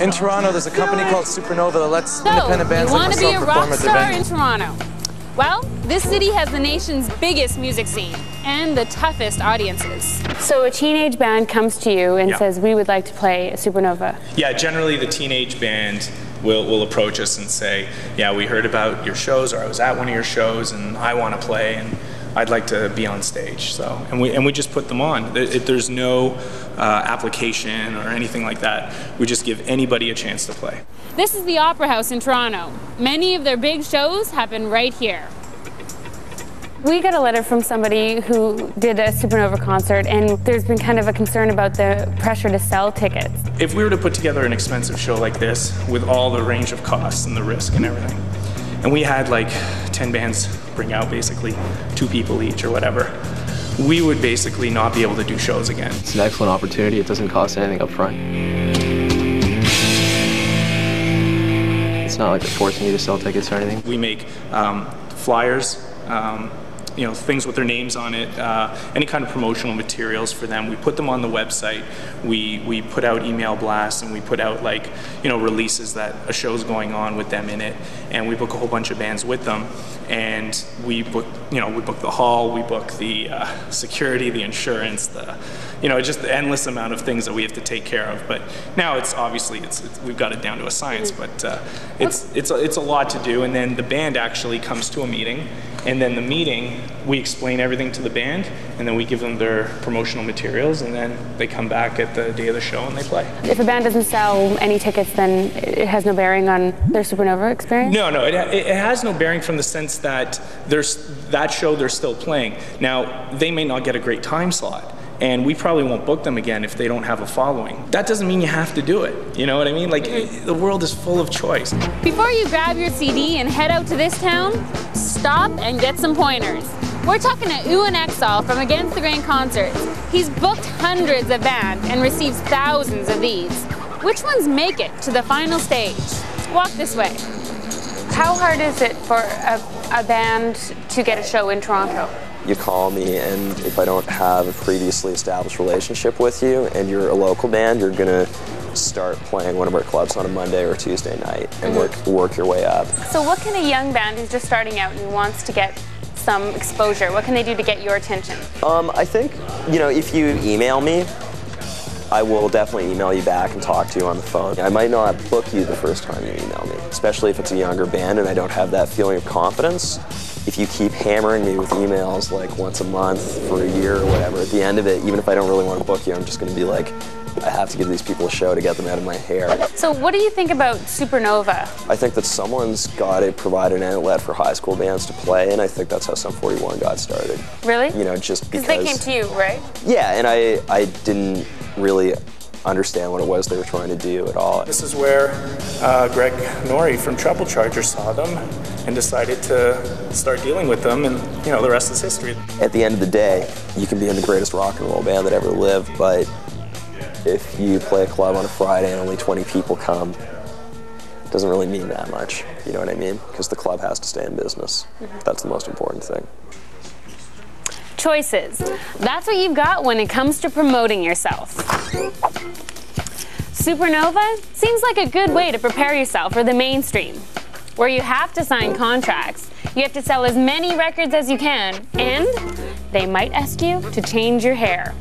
In Toronto, there's a company called Supernova that lets independent bands like myself perform at their venue. You want to be a rock star in Toronto? Well, this city has the nation's biggest music scene and the toughest audiences. So a teenage band comes to you and says, we would like to play a Supernova. Yeah, generally the teenage band will approach us and say, yeah, we heard about your shows, or I was at one of your shows and I want to play and I'd like to be on stage. So, and we just put them on. There's no application or anything like that. We just give anybody a chance to play. This is the Opera House in Toronto. Many of their big shows happen right here. We got a letter from somebody who did a Supernova concert, and there's been kind of a concern about the pressure to sell tickets. If we were to put together an expensive show like this with all the range of costs and the risk and everything, and we had like 10 bands bring out basically 2 people each or whatever, we would basically not be able to do shows again. It's an excellent opportunity. It doesn't cost anything up front. It's not like they're forcing you to sell tickets or anything. We make flyers, you know, things with their names on it, any kind of promotional materials for them. We put them on the website. We put out email blasts, and we put out, like, you know, releases that a show's going on with them in it, and we book a whole bunch of bands with them. And we book, you know, we book the hall, we book the security, the insurance, the, you know, just the endless amount of things that we have to take care of. But now it's obviously we've got it down to a science, but it's a lot to do. And then the band actually comes to a meeting, and then the meeting, we explain everything to the band, and then we give them their promotional materials, and then they come back at the day of the show and they play. If a band doesn't sell any tickets, then it has no bearing on their Supernova experience? No, it has no bearing from the sense that that show they're still playing. Now, they may not get a great time slot, and we probably won't book them again if they don't have a following. That doesn't mean you have to do it, you know what I mean? Like, the world is full of choice. Before you grab your CD and head out to this town, stop and get some pointers. We're talking to Ewan Exall from Against the Grain Concerts. He's booked hundreds of bands and receives thousands of these. Which ones make it to the final stage? Walk this way. How hard is it for a band to get a show in Toronto? You call me, and if I don't have a previously established relationship with you and you're a local band, you're gonna start playing one of our clubs on a Monday or Tuesday night and work your way up. So what can a young band who's just starting out and wants to get some exposure, what can they do to get your attention? I think, you know, if you email me, I will definitely email you back and talk to you on the phone. I might not book you the first time you email me, especially if it's a younger band and I don't have that feeling of confidence. If you keep hammering me with emails like once a month for a year or whatever, at the end of it, even if I don't really want to book you, I'm just going to be like, I have to give these people a show to get them out of my hair. So what do you think about Supernova? I think that someone's got to provide an outlet for high school bands to play, and I think that's how Sum 41 got started. Really? You know, just because... they came to you, right? Yeah, and I didn't really understand what it was they were trying to do at all. This is where Greg Norrie from Treble Charger saw them and decided to start dealing with them, and, you know, the rest is history. At the end of the day, you can be in the greatest rock and roll band that ever lived, but if you play a club on a Friday and only 20 people come, it doesn't really mean that much, you know what I mean? Because the club has to stay in business. That's the most important thing. Choices. That's what you've got when it comes to promoting yourself. Supernova seems like a good way to prepare yourself for the mainstream, where you have to sign contracts, you have to sell as many records as you can, and they might ask you to change your hair.